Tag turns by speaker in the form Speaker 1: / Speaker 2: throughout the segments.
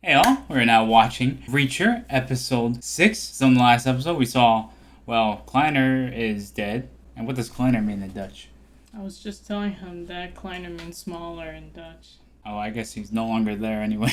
Speaker 1: Hey all, we're now watching Reacher, episode 6. So in the last episode we saw, well, Kleiner is dead. And what does Kleiner mean in Dutch?
Speaker 2: I was just telling him that Kleiner means smaller in Dutch.
Speaker 1: Oh, I guess he's no longer there anyway.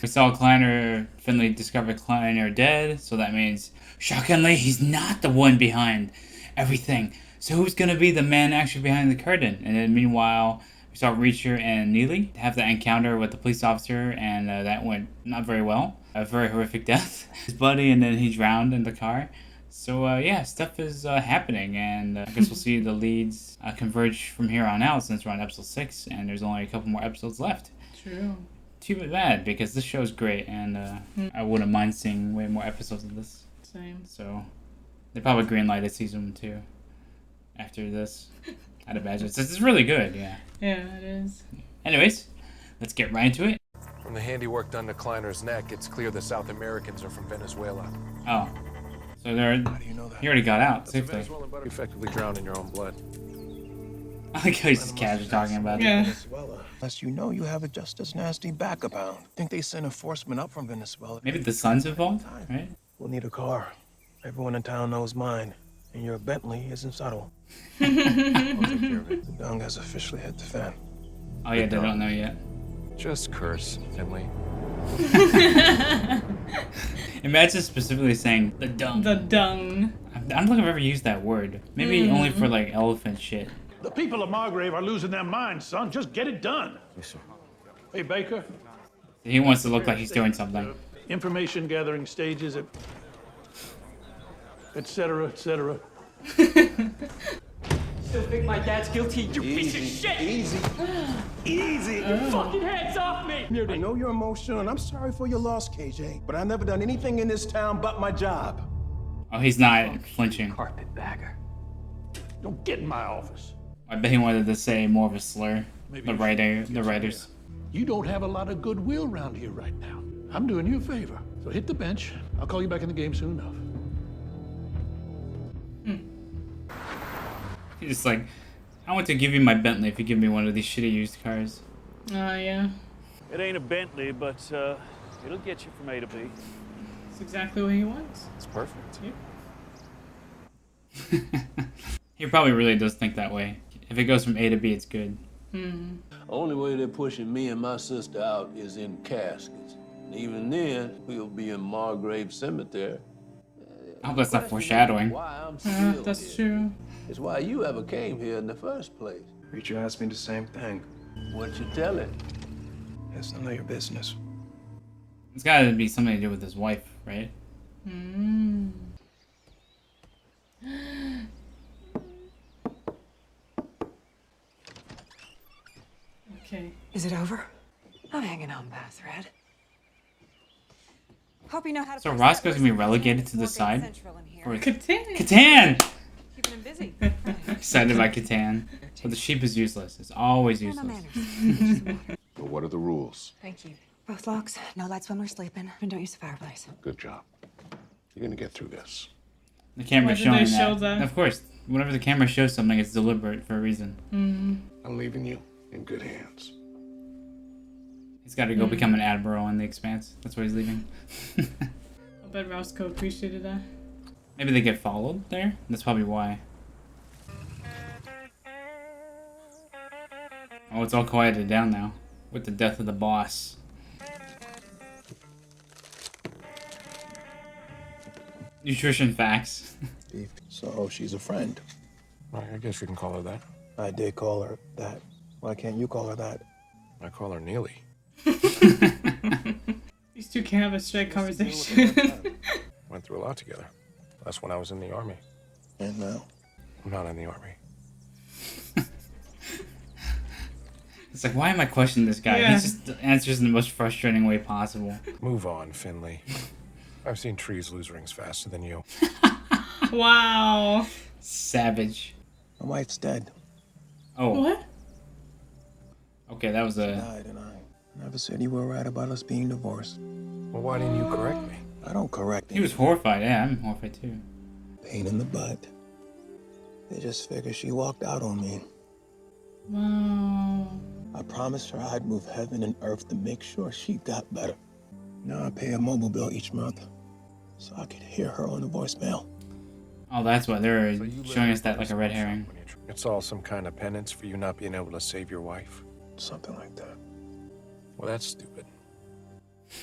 Speaker 1: We saw Kleiner, Finley discovered Kleiner dead, so that means, shockingly, he's not the one behind everything. So who's gonna be the man actually behind the curtain? And then meanwhile, we saw Reacher and Neely have that encounter with the police officer, and that went not very well. A very horrific death. His buddy, and then he drowned in the car. So yeah, stuff is happening, and I guess we'll see the leads converge from here on out since we're on episode 6, and there's only a couple more episodes left.
Speaker 2: True.
Speaker 1: Too bad, because this show's great, and I wouldn't mind seeing way more episodes of this.
Speaker 2: Same.
Speaker 1: So they probably greenlighted season 2 after this. I'd imagine. It's really good, yeah.
Speaker 2: Yeah, it is.
Speaker 1: Anyways, let's get right into it.
Speaker 3: From the handiwork done to Kleiner's neck, it's clear the South Americans are from Venezuela.
Speaker 1: Oh. So they're...
Speaker 3: How do you know that?
Speaker 1: He already got out,
Speaker 3: That's
Speaker 1: safely.
Speaker 3: Venezuelan butter. You effectively drown in your own blood.
Speaker 1: I like how he's just casually talking about it.
Speaker 2: Yeah.
Speaker 4: Venezuela. Unless you know you have a just as nasty back abound. Think they sent enforcement up from Venezuela.
Speaker 1: Maybe the son's involved, right?
Speaker 4: We'll need a car. Everyone in town knows mine. And your Bentley isn't subtle.
Speaker 3: I'll take care of it.
Speaker 4: The dung has officially hit the fan.
Speaker 1: Oh yeah, they don't know yet.
Speaker 3: Just curse, Finley.
Speaker 1: Imagine specifically saying the dung.
Speaker 2: The dung.
Speaker 1: I don't think I've ever used that word. Maybe only for like elephant shit.
Speaker 5: The people of Margrave are losing their minds, son. Just get it done.
Speaker 3: Yes, sir.
Speaker 5: Hey, Baker.
Speaker 1: He wants to look like he's doing something.
Speaker 5: Information gathering stages, et cetera, et cetera.
Speaker 6: Still think my dad's guilty, you piece of shit!
Speaker 4: Easy. Easy.
Speaker 6: Fucking hands off me!
Speaker 4: I know you're emotional, and I'm sorry for your loss, KJ. But I've never done anything in this town but my job.
Speaker 1: Oh, he's not flinching.
Speaker 6: Carpetbagger.
Speaker 5: Don't get in my office.
Speaker 1: I bet he wanted to say more of a slur.
Speaker 5: Maybe
Speaker 1: The
Speaker 5: you
Speaker 1: writer,
Speaker 5: should
Speaker 1: the
Speaker 5: get
Speaker 1: writers.
Speaker 5: You don't have a lot of goodwill around here right now. I'm doing you a favor. So hit the bench. I'll call you back in the game soon enough.
Speaker 1: He's just like, I want to give you my Bentley if you give me one of these shitty used cars.
Speaker 2: Oh, yeah.
Speaker 7: It ain't a Bentley, but it'll get you from A to B.
Speaker 2: That's exactly what he wants.
Speaker 3: It's perfect.
Speaker 1: He probably really does think that way. If it goes from A to B, it's good.
Speaker 8: Only way they're pushing me and my sister out is in caskets. And even then, we'll be in Margrave Cemetery.
Speaker 1: I hope that's not foreshadowing.
Speaker 8: Why I'm still
Speaker 2: That's
Speaker 8: here.
Speaker 2: true.
Speaker 8: It's why you ever came here in the first place.
Speaker 4: Reacher asked me the same thing.
Speaker 8: What you tell it?
Speaker 4: It's none of your business.
Speaker 1: It's gotta be something to do with his wife, right?
Speaker 2: Okay.
Speaker 9: Is it over? I'm hanging on by a thread. Hope you know how to
Speaker 1: So
Speaker 9: place
Speaker 1: Roscoe's
Speaker 9: that
Speaker 1: gonna be
Speaker 9: wrist
Speaker 1: relegated to the
Speaker 9: It's working
Speaker 1: side?
Speaker 9: central in here.
Speaker 1: Or
Speaker 2: Catan.
Speaker 1: Catan!
Speaker 9: Keeping him busy.
Speaker 1: Excited about Catan. But the sheep is useless. It's always
Speaker 9: And my
Speaker 1: useless.
Speaker 9: manners.
Speaker 10: But what are the rules?
Speaker 9: Thank you. Both locks, no light swim or sleeping, and don't use the fireplace.
Speaker 10: Good job. You're gonna get through this.
Speaker 1: The camera's
Speaker 2: Why did they
Speaker 1: showing
Speaker 2: show
Speaker 1: that.
Speaker 2: that?
Speaker 1: Of course. Whenever the camera shows something, it's deliberate for a reason.
Speaker 10: I'm leaving you in good hands.
Speaker 1: He's gotta go become an admiral in the Expanse. That's why he's leaving.
Speaker 2: I bet Roscoe appreciated that.
Speaker 1: Maybe they get followed there? That's probably why. Oh, it's all quieted down now. With the death of the boss. Nutrition facts.
Speaker 4: So she's a friend.
Speaker 3: I guess you can call her that.
Speaker 4: I did call her that. Why can't you call her that?
Speaker 3: I call her Neely.
Speaker 2: These two can have a straight conversation.
Speaker 3: Went through a lot together. That's when I was in the army.
Speaker 4: And now?
Speaker 3: I'm not in the army.
Speaker 1: It's like, why am I questioning this guy?
Speaker 2: Yeah.
Speaker 1: He just answers in the most frustrating way possible.
Speaker 3: Move on, Finley. I've seen trees lose rings faster than you.
Speaker 2: Wow.
Speaker 1: Savage.
Speaker 4: My wife's dead.
Speaker 1: Oh,
Speaker 2: What?
Speaker 1: okay, that was a...
Speaker 4: Died, and I never said you were right about us being divorced.
Speaker 3: Well, why didn't you correct me?
Speaker 4: I don't correct
Speaker 1: He was horrified. Yeah, I'm horrified too.
Speaker 4: pain in the butt. They just figured she walked out on me.
Speaker 2: Wow.
Speaker 4: I promised her I'd move heaven and earth to make sure she got better. Now I pay a mobile bill each month, so I could hear her on the voicemail.
Speaker 1: Oh, that's why they're showing us that like a red herring.
Speaker 3: It's all some kind of penance for you not being able to save your wife?
Speaker 4: Something like that.
Speaker 3: Well, that's stupid.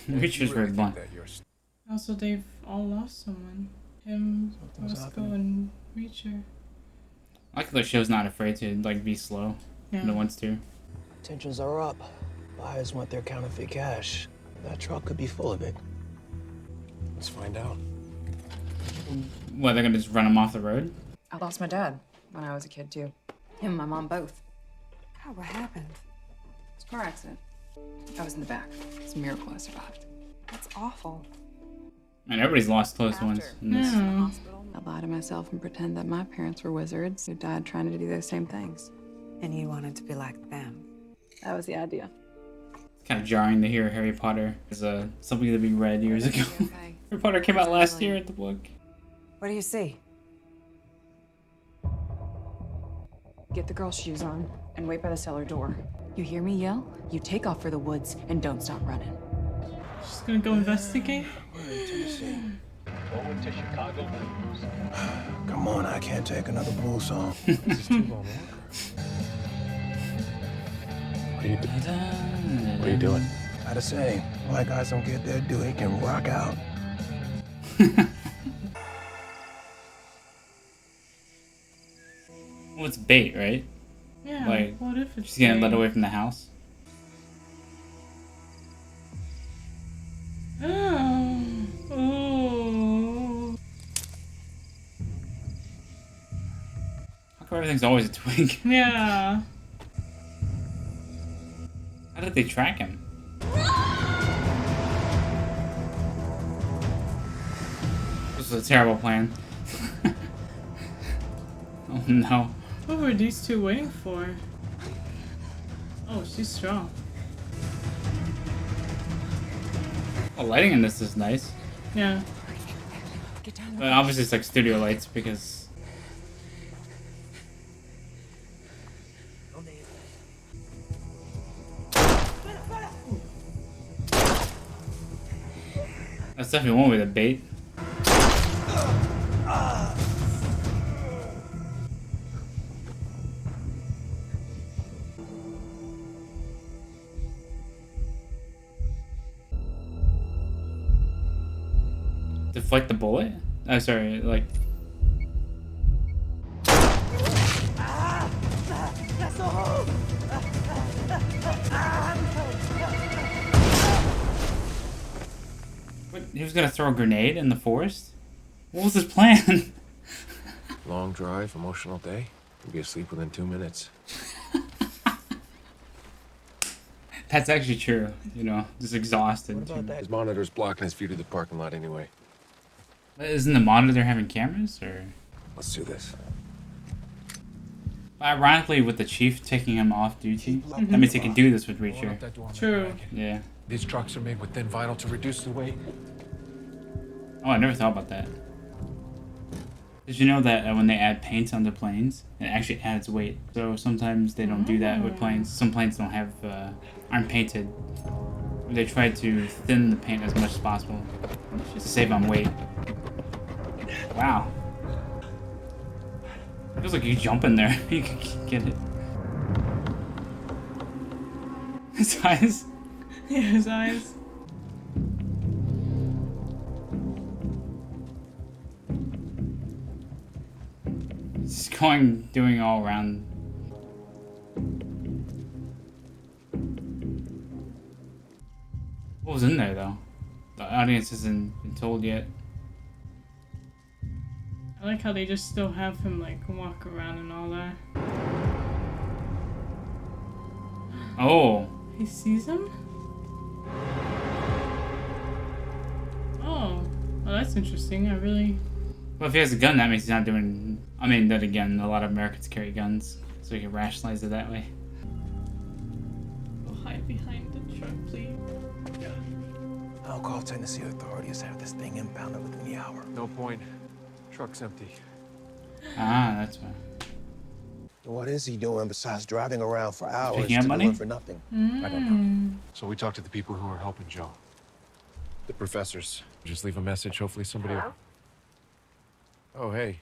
Speaker 1: Reacher's very blunt.
Speaker 2: Also, they've all lost someone. Him, Roscoe, and Reacher.
Speaker 1: I like the show's not afraid to like be slow.
Speaker 2: Yeah.
Speaker 1: No wants to.
Speaker 4: Tensions are up. Buyers want their counterfeit cash. That truck could be full of it.
Speaker 3: Let's find out.
Speaker 1: What, they're gonna just run him off the road?
Speaker 9: I lost my dad when I was a kid, too. Him and my mom both. God, what happened? It's a car accident. I was in the back. It's a miracle I survived. That's awful.
Speaker 1: And everybody's lost close ones in this.
Speaker 2: Yeah.
Speaker 9: I lie to myself and pretend that my parents were wizards who died trying to do those same things.
Speaker 11: And you wanted to be like them.
Speaker 9: That was the idea.
Speaker 1: It's kind of jarring to hear Harry Potter is something that we read years ago.
Speaker 9: Okay.
Speaker 1: Harry Potter came out last year at the book.
Speaker 11: What do you see?
Speaker 9: Get the girl's shoes on and wait by the cellar door. You hear me yell? You take off for the woods and don't stop running.
Speaker 2: She's gonna go investigate?
Speaker 5: Going to Chicago Blues.
Speaker 4: Come on, I can't take another blues song.
Speaker 3: This is too long. What are you doing?
Speaker 4: Gotta say, white guys don't get their due. They can rock out.
Speaker 1: Well, it's bait, right?
Speaker 2: Yeah,
Speaker 1: Like,
Speaker 2: what if it's
Speaker 1: she's getting
Speaker 2: bait?
Speaker 1: led away from the house.
Speaker 2: Oh. Oh.
Speaker 1: How come everything's always a twig?
Speaker 2: Yeah.
Speaker 1: How did they track him? This is a terrible plan. Oh no.
Speaker 2: What were these two waiting for? Oh, she's strong.
Speaker 1: The lighting in this is nice.
Speaker 2: Yeah.
Speaker 1: But obviously it's like studio lights because... That's definitely one with a bait. Deflect the bullet? Oh, sorry, like... What, he was gonna throw a grenade in the forest? What was his plan?
Speaker 3: Long drive, emotional day. You'll be asleep within 2 minutes.
Speaker 1: That's actually true, you know, just exhausted.
Speaker 4: What about that?
Speaker 3: His monitor's blocking his view to the parking lot anyway.
Speaker 1: Isn't the monitor having cameras, or...?
Speaker 3: Let's do this.
Speaker 1: Ironically, with the chief taking him off duty, that means he can do this with Reacher.
Speaker 2: True.
Speaker 1: Yeah.
Speaker 3: These trucks are made with thin vinyl to reduce the weight.
Speaker 1: Oh, I never thought about that. Did you know that when they add paint onto planes, it actually adds weight? So sometimes they don't do that with planes. Some planes don't have, aren't painted. They try to thin the paint as much as possible, just to save on weight. Wow. Feels like you jump in there. You can get it. His eyes.
Speaker 2: Yeah, his eyes.
Speaker 1: He's going, doing all around. What was in there, though? The audience hasn't been told yet.
Speaker 2: I like how they just still have him, like, walk around and all that.
Speaker 1: Oh.
Speaker 2: He sees him? Oh. Well, that's interesting. I really...
Speaker 1: Well, if he has a gun, that means he's not doing... I mean, then again, a lot of Americans carry guns, so you can rationalize it that way.
Speaker 2: Go hide behind the truck, please.
Speaker 4: I'll call Tennessee authorities, have this thing impounded within the hour.
Speaker 3: No point. Truck's empty.
Speaker 1: Ah, that's why.
Speaker 4: What is he doing besides driving around for hours
Speaker 1: Picking up
Speaker 4: to
Speaker 1: money?
Speaker 4: do it for nothing?
Speaker 3: I don't know. So we talked to the people who are helping Joe. The professors. Just leave a message. Hopefully somebody.
Speaker 12: Hello?
Speaker 3: Oh, hey.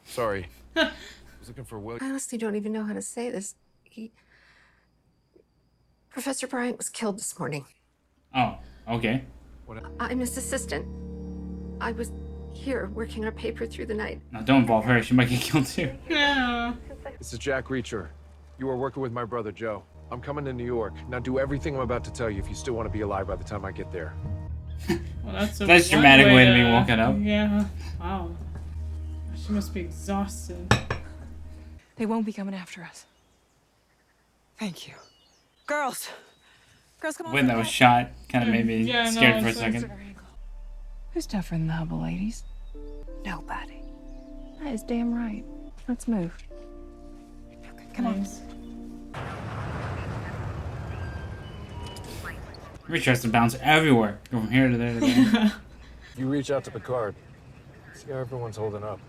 Speaker 3: Sorry. I was looking for Will.
Speaker 12: I honestly don't even know how to say this. Professor Bryant was killed this morning.
Speaker 1: Oh, okay.
Speaker 12: I'm his assistant. I was here working on a paper through the night.
Speaker 1: Now don't involve her. She might get killed too.
Speaker 2: Yeah.
Speaker 3: This is Jack Reacher. You are working with my brother, Joe. I'm coming to New York. Now do everything I'm about to tell you if you still want to be alive by the time I get there.
Speaker 2: Well, that's a
Speaker 1: Nice
Speaker 2: one
Speaker 1: dramatic way to be woken up.
Speaker 2: Yeah. Wow. She must be exhausted.
Speaker 9: They won't be coming after us.
Speaker 11: Thank you. Girls! Girls, come on.
Speaker 1: When that was shot, kind of made me
Speaker 2: Yeah,
Speaker 1: scared
Speaker 2: no,
Speaker 1: for a
Speaker 2: it's
Speaker 1: second.
Speaker 9: Who's tougher than the Hubble ladies?
Speaker 11: Nobody.
Speaker 9: That is damn right. Let's move.
Speaker 11: Come on.
Speaker 2: Nice.
Speaker 1: Reach has to bounce everywhere. Go from here to there to there.
Speaker 3: You reach out to Picard. See how everyone's holding up.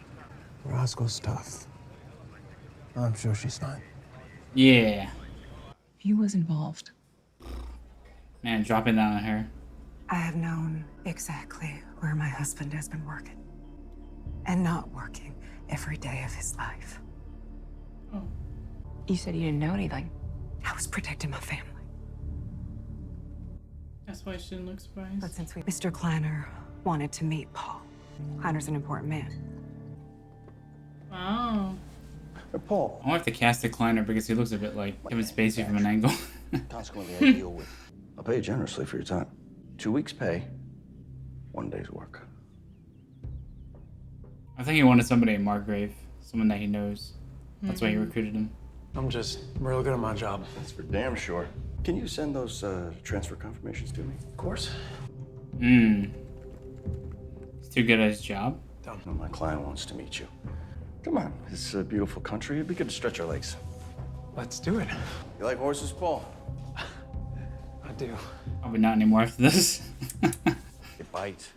Speaker 4: Roscoe's tough. I'm sure she's fine.
Speaker 1: Yeah.
Speaker 9: He was involved.
Speaker 1: Man, dropping down on her.
Speaker 11: I have known exactly where my husband has been working. And not working every day of his life.
Speaker 2: Oh.
Speaker 9: You said you didn't know anything.
Speaker 11: I was protecting my family.
Speaker 2: That's why she didn't look surprised.
Speaker 11: But since Mr. Kleiner wanted to meet Paul. Kleiner's an important man.
Speaker 2: Wow.
Speaker 4: Paul.
Speaker 1: I want to cast the Kleiner because he looks a bit like Kevin Spacey from an angle.
Speaker 13: Consequently, I deal with. I'll pay you generously for your time. 2 weeks' pay, 1 day's work.
Speaker 1: I think he wanted somebody in Margrave, someone that he knows. That's why he recruited him.
Speaker 4: I'm real good at my job.
Speaker 13: That's for damn sure. Can you send those transfer confirmations to me?
Speaker 4: Of course.
Speaker 1: He's too good at his job.
Speaker 13: No, my client wants to meet you. Come on, it's a beautiful country. It'd be good to stretch our legs.
Speaker 4: Let's do it.
Speaker 13: You like horses, Paul?
Speaker 4: I do.
Speaker 1: Probably not anymore after this.
Speaker 13: They bite,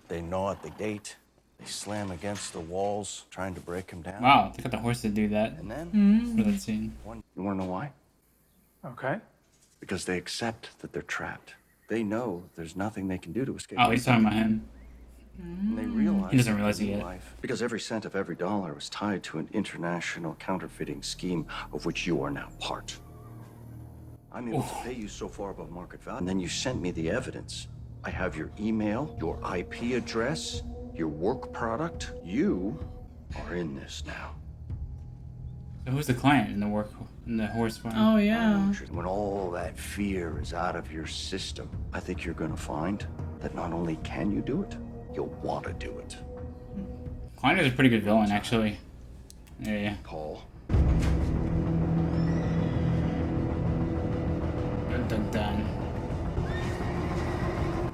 Speaker 13: they gnaw at the gate, they slam against the walls, trying to break them down.
Speaker 1: Wow, they got the horse to do that.
Speaker 13: And then,
Speaker 1: for that scene.
Speaker 13: you want to know why?
Speaker 4: Okay.
Speaker 13: Because they accept that they're trapped. They know there's nothing they can do to escape.
Speaker 1: Oh, he's talking about him.
Speaker 13: And they realize
Speaker 1: He doesn't realize it yet.
Speaker 13: life, because every cent of every dollar was tied to an international counterfeiting scheme of which you are now part. I'm able to pay you so far above market value, and then you sent me the evidence. I have your email, your IP address, your work product. You are in this now.
Speaker 1: So who's the client in the horse farm?
Speaker 2: Oh, yeah.
Speaker 13: When all that fear is out of your system, I think you're going to find that not only can you do it, you'll want to do it.
Speaker 1: Kleiner's a pretty good villain, actually. Yeah.
Speaker 13: Paul.
Speaker 1: Dun, dun, dun.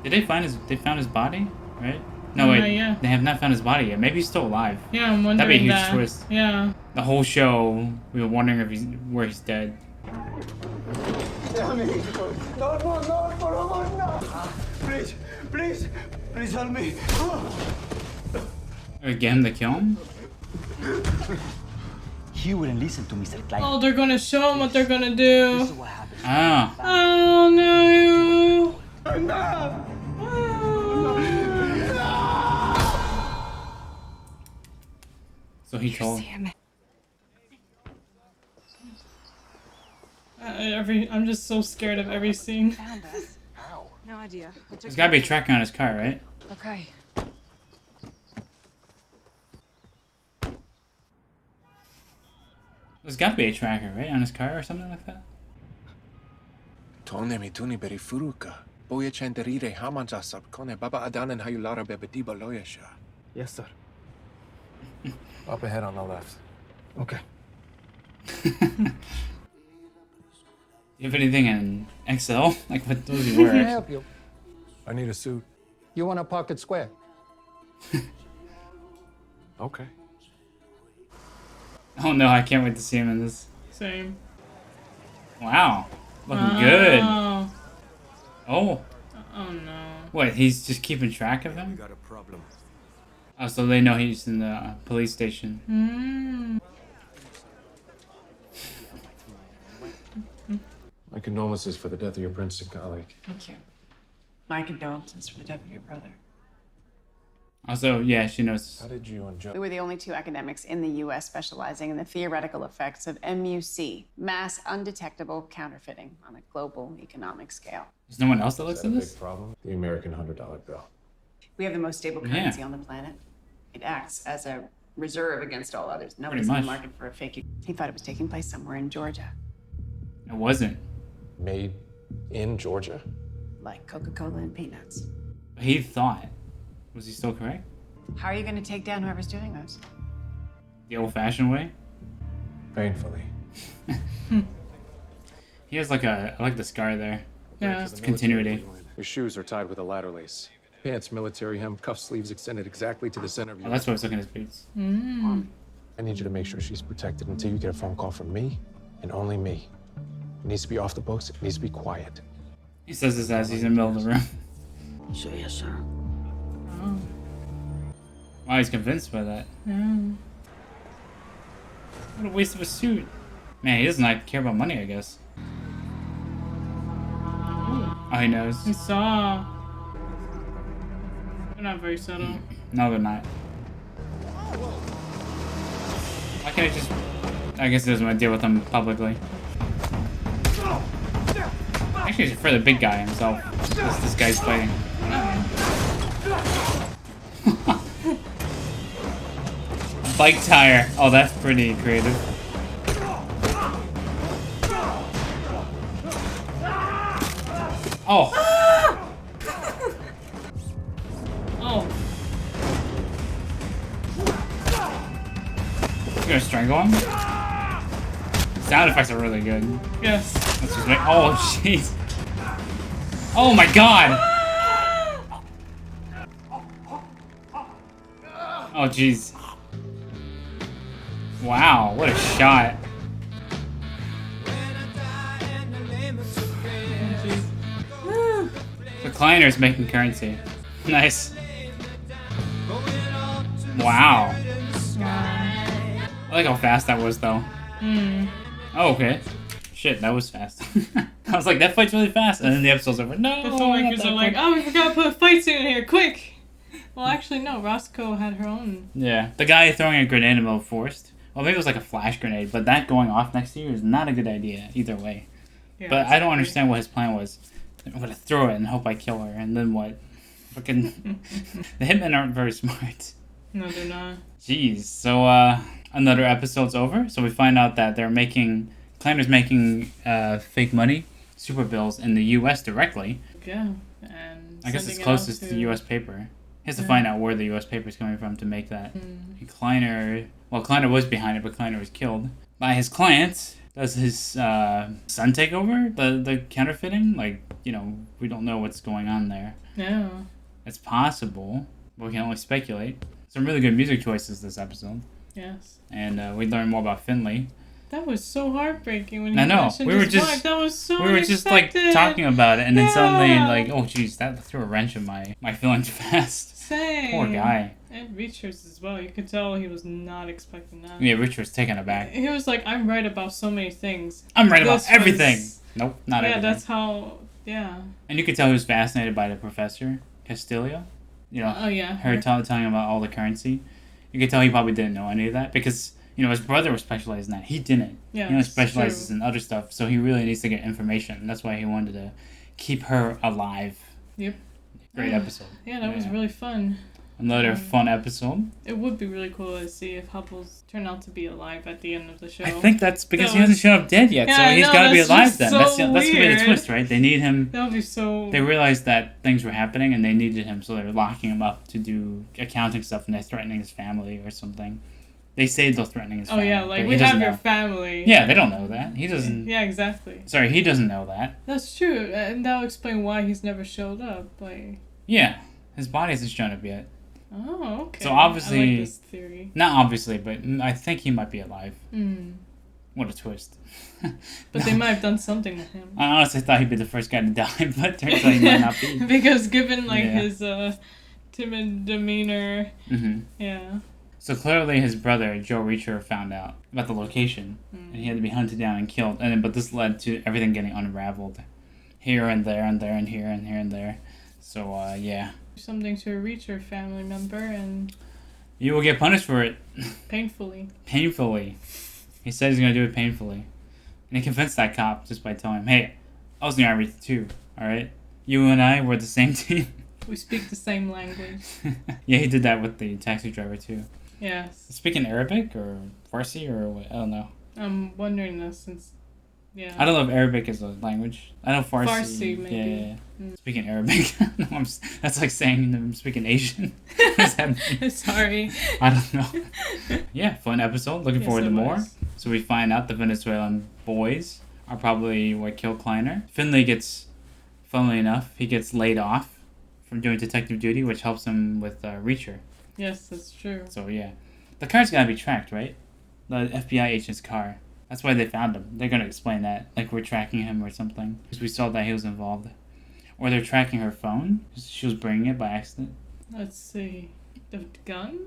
Speaker 1: Did they find they found his body? Right? No, wait.
Speaker 2: Yeah.
Speaker 1: They have not found his body yet. Maybe he's still alive.
Speaker 2: Yeah, I'm wondering
Speaker 1: That'd be a huge
Speaker 2: that.
Speaker 1: twist.
Speaker 2: Yeah.
Speaker 1: The whole show, we were wondering if where he's dead.
Speaker 13: Please help me.
Speaker 1: Again, to kill him?
Speaker 6: He wouldn't listen to Mr. Klein.
Speaker 2: Oh, they're gonna show him what they're gonna do.
Speaker 1: Ah.
Speaker 2: Oh no!
Speaker 1: So he told.
Speaker 2: I'm just so scared of every scene.
Speaker 11: Found us.
Speaker 10: How?
Speaker 11: No idea.
Speaker 1: There's gotta be a tracker on his car, right?
Speaker 9: Okay.
Speaker 1: There's gotta be a tracker, right? On his car or something like that?
Speaker 3: Tonne mituni beri furuka. Boya chanterire hamanjasab kone baba adanan hayulara bebediba loyasha.
Speaker 4: Yes, sir.
Speaker 3: Up ahead on the left.
Speaker 4: Okay.
Speaker 1: You have anything in XL? Like, what does he wear?
Speaker 5: help you?
Speaker 3: I need a suit.
Speaker 5: You want a pocket square?
Speaker 3: Okay.
Speaker 1: Oh no, I can't wait to see him in this.
Speaker 2: Same.
Speaker 1: Wow. Looking good.
Speaker 2: Oh.
Speaker 1: Oh.
Speaker 2: Oh no.
Speaker 1: What, he's just keeping track of him?
Speaker 3: Got a problem.
Speaker 1: Oh, so they know he's in the police station.
Speaker 3: My condolences for the death of your prince and colleague.
Speaker 2: Thank you.
Speaker 14: My condolences for the death of your brother.
Speaker 1: Also, yeah, she knows.
Speaker 3: How did you and Joe?
Speaker 15: We were the only two academics in the U.S. specializing in the theoretical effects of MUC, mass undetectable counterfeiting, on a global economic scale.
Speaker 1: There's no one else that looks
Speaker 3: Is
Speaker 1: at
Speaker 3: that a
Speaker 1: this?
Speaker 3: big problem? The American $100 bill.
Speaker 15: We have the most stable currency on the planet. It acts as a reserve against all others. Nobody's in the
Speaker 1: much.
Speaker 15: market for a fake. He thought it was taking place somewhere in Georgia,
Speaker 1: It wasn't.
Speaker 3: Made in Georgia?
Speaker 15: like Coca-Cola and peanuts.
Speaker 1: He thought. Was he still correct?
Speaker 15: How are you going to take down whoever's doing those?
Speaker 1: The old-fashioned way?
Speaker 3: Painfully.
Speaker 1: He has like a, I like the scar there.
Speaker 2: Yeah.
Speaker 1: It's continuity.
Speaker 3: Your shoes are tied with a ladder lace. Pants, military hem, cuff sleeves extended exactly to the center of your...
Speaker 1: Oh, that's why I was looking at his boots.
Speaker 3: I need you to make sure she's protected until you get a phone call from me, and only me. It needs to be off the books. It needs to be quiet.
Speaker 1: He says this as he's in the middle of the room.
Speaker 13: So yes, sir.
Speaker 2: Oh.
Speaker 1: Wow, he's convinced by that.
Speaker 2: Yeah.
Speaker 1: What a waste of a suit. Man, he doesn't like care about money, I guess. Oh, he knows.
Speaker 2: He saw. They're not very subtle.
Speaker 1: No, they're not. Why can't I just... I guess he doesn't want to deal with them publicly. Actually, he's for the big guy himself. This guy's fighting. Bike tire. Oh, that's pretty creative. Oh.
Speaker 2: Oh.
Speaker 1: You gonna strangle him? Sound effects are really good.
Speaker 2: Yes.
Speaker 1: Let's just make. Oh, jeez. Oh my god. Oh, jeez. Wow, what a shot. The Kleiner's making currency. Nice. Wow. I like how fast that was, though. Oh, okay. Shit, that was fast. I was like, that fight's really fast. And then the episode's over. No,
Speaker 2: The filmmakers are like, oh, we forgot to put a fight scene in here, quick! Well, actually, no. Roscoe had her own.
Speaker 1: Yeah, the guy throwing a grenade in the middle forced. Well, maybe it was like a flash grenade, but that going off next to you is not a good idea either way.
Speaker 2: Yeah,
Speaker 1: but I don't understand what his plan was. I'm gonna throw it and hope I kill her, and then what? Fucking the hitmen aren't very smart.
Speaker 2: No, they're not.
Speaker 1: Jeez. So another episode's over. So we find out that they're making Kleiner's making fake money, super bills in the U.S. directly.
Speaker 2: Yeah, and
Speaker 1: I guess it's
Speaker 2: sending it
Speaker 1: closest
Speaker 2: out
Speaker 1: to the U.S. paper. He has to
Speaker 2: Yeah.
Speaker 1: find out where the U.S. paper is coming from to make that. Kleiner, well, Kleiner was behind it, but Kleiner was killed by his clients. Does his son take over the counterfeiting? Like, you know, we don't know what's going on there.
Speaker 2: Yeah.
Speaker 1: It's possible, but we can only speculate. Some really good music choices this episode.
Speaker 2: Yes.
Speaker 1: And we learn more about Finley.
Speaker 2: That was so heartbreaking when he
Speaker 1: I know.
Speaker 2: mentioned
Speaker 1: We were
Speaker 2: his
Speaker 1: just
Speaker 2: wife. That was so
Speaker 1: we were just like
Speaker 2: unexpected.
Speaker 1: talking about it, and then suddenly
Speaker 2: Yeah.
Speaker 1: like, oh jeez, that threw a wrench in my feelings fast.
Speaker 2: Same.
Speaker 1: Poor guy.
Speaker 2: And Richards as well. You could tell he was not expecting that.
Speaker 1: Yeah, Rich was taken aback.
Speaker 2: He was like, I'm right about so many things.
Speaker 1: I'm right about
Speaker 2: This
Speaker 1: everything.
Speaker 2: was-
Speaker 1: Nope, not
Speaker 2: yeah,
Speaker 1: everything.
Speaker 2: that's how. Yeah.
Speaker 1: And you could tell he was fascinated by the professor, Castillo. You know,
Speaker 2: Oh, yeah.
Speaker 1: her telling him about all the currency. You could tell he probably didn't know any of that because, you know, his brother was specialized in that. He didn't.
Speaker 2: Yeah,
Speaker 1: he only
Speaker 2: it's
Speaker 1: specializes
Speaker 2: true.
Speaker 1: in other stuff, so he really needs to get information. That's why he wanted to keep her alive.
Speaker 2: Yep.
Speaker 1: Great episode.
Speaker 2: Yeah, that was really fun.
Speaker 1: Another fun episode.
Speaker 2: It would be really cool to see if Hubbles turned out to be alive at the end of the show.
Speaker 1: I think that's because
Speaker 2: That
Speaker 1: he hasn't
Speaker 2: was-
Speaker 1: shown up dead yet,
Speaker 2: Yeah,
Speaker 1: so
Speaker 2: I
Speaker 1: he's
Speaker 2: know,
Speaker 1: got to be
Speaker 2: that's
Speaker 1: alive
Speaker 2: just
Speaker 1: then.
Speaker 2: so
Speaker 1: That's gonna be the
Speaker 2: weird.
Speaker 1: twist, right? They need him.
Speaker 2: That would be so.
Speaker 1: They realized that things were happening and they needed him, so they're locking him up to do accounting stuff, and they're threatening his family or something. They say they're threatening his
Speaker 2: Oh,
Speaker 1: family.
Speaker 2: yeah, like,
Speaker 1: but
Speaker 2: we
Speaker 1: he doesn't
Speaker 2: have your
Speaker 1: know.
Speaker 2: family.
Speaker 1: Yeah, they don't know that. He doesn't.
Speaker 2: Yeah, exactly.
Speaker 1: Sorry, he doesn't know that.
Speaker 2: That's true, and that'll explain why he's never showed up. Like,
Speaker 1: Yeah, his body hasn't shown up yet.
Speaker 2: oh, okay.
Speaker 1: So obviously,
Speaker 2: I like this theory.
Speaker 1: not obviously, but I think he might be alive.
Speaker 2: Mm.
Speaker 1: What a twist!
Speaker 2: But they might have done something to him.
Speaker 1: I honestly thought he'd be the first guy to die, but turns out he might not be.
Speaker 2: Because given like
Speaker 1: Yeah.
Speaker 2: his timid demeanor,
Speaker 1: Mm-hmm.
Speaker 2: yeah.
Speaker 1: So clearly, his brother Joe Reacher found out about the location, and he had to be hunted down and killed. And but this led to everything getting unraveled, here and there and there and here and here and there. So, yeah.
Speaker 2: Something to a Reacher family member and...
Speaker 1: You will get punished for it.
Speaker 2: Painfully.
Speaker 1: Painfully. He said he's going to do it painfully. And he convinced that cop just by telling him, hey, I was in the Army too, alright? You and I were the same team.
Speaker 2: We speak the same language.
Speaker 1: Yeah, he did that with the taxi driver too.
Speaker 2: Yes.
Speaker 1: Speaking Arabic or Farsi or what? I don't know.
Speaker 2: I'm wondering this since... Yeah.
Speaker 1: I don't know if Arabic is a language. I know Farsi.
Speaker 2: Farsi, maybe.
Speaker 1: Yeah.
Speaker 2: Mm.
Speaker 1: Speaking Arabic. No, that's like saying I'm speaking Asian. What does that mean?
Speaker 2: Sorry.
Speaker 1: I don't know. Yeah, fun episode. Looking forward to more. So we find out the Venezuelan boys are probably what killed Kleiner. Finley gets, funnily enough, he gets laid off from doing detective duty, which helps him with Reacher.
Speaker 2: Yes, that's true.
Speaker 1: So yeah. The car's gotta be tracked, right? The FBI agent's car. That's why they found him. They're gonna explain that. Like we're tracking him or something. Because we saw that he was involved. Or they're tracking her phone. She was bringing it by accident.
Speaker 2: Let's see. The gun?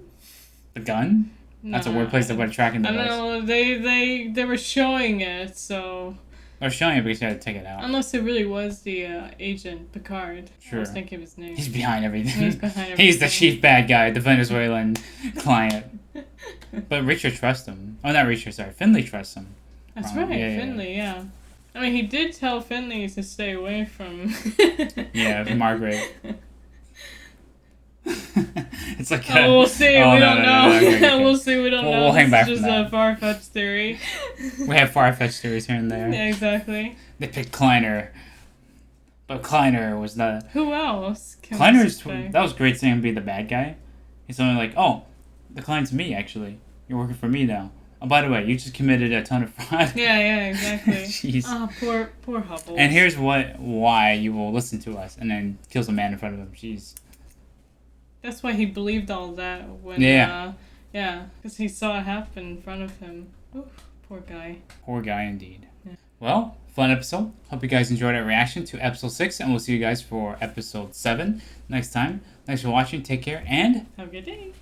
Speaker 1: The gun? That's a weird place to put a tracking device.
Speaker 2: I don't know. They were showing it, so...
Speaker 1: They're showing it because you had to take it out.
Speaker 2: Unless it really was the agent, Picard.
Speaker 1: Sure.
Speaker 2: I was thinking of his name.
Speaker 1: He's behind everything.
Speaker 2: He's behind everything.
Speaker 1: He's the chief bad guy, the Venezuelan client. But Reacher trusts him. Oh, not Reacher, sorry. Finley trusts him.
Speaker 2: That's right, Finley, yeah. I mean, he did tell Finley to stay away from...
Speaker 1: Yeah, from Margrave. It's like
Speaker 2: we'll see.
Speaker 1: Oh,
Speaker 2: we
Speaker 1: no,
Speaker 2: don't
Speaker 1: no,
Speaker 2: know.
Speaker 1: no, okay.
Speaker 2: We'll see. We don't know.
Speaker 1: We'll hang back
Speaker 2: This
Speaker 1: from
Speaker 2: is
Speaker 1: that.
Speaker 2: just a far-fetched theory.
Speaker 1: We have far-fetched theories here and there.
Speaker 2: Yeah, exactly.
Speaker 1: They picked Kleiner. But Kleiner was the...
Speaker 2: Who else?
Speaker 1: That was great seeing him be the bad guy. He's only like, oh, the client's me, actually. You're working for me now. Oh, by the way, you just committed a ton of fraud.
Speaker 2: Yeah, exactly.
Speaker 1: Jeez.
Speaker 2: Oh, poor Hubble.
Speaker 1: And here's why you will listen to us, and then kills a man in front of him. Jeez.
Speaker 2: That's why he believed all that when...
Speaker 1: Yeah.
Speaker 2: Yeah, because he saw it happen in front of him. Oof, poor guy.
Speaker 1: Poor guy indeed.
Speaker 2: Yeah.
Speaker 1: Well, fun episode. Hope you guys enjoyed our reaction to episode 6, and we'll see you guys for episode 7 next time. Thanks for watching. Take care, and...
Speaker 2: Have a good day.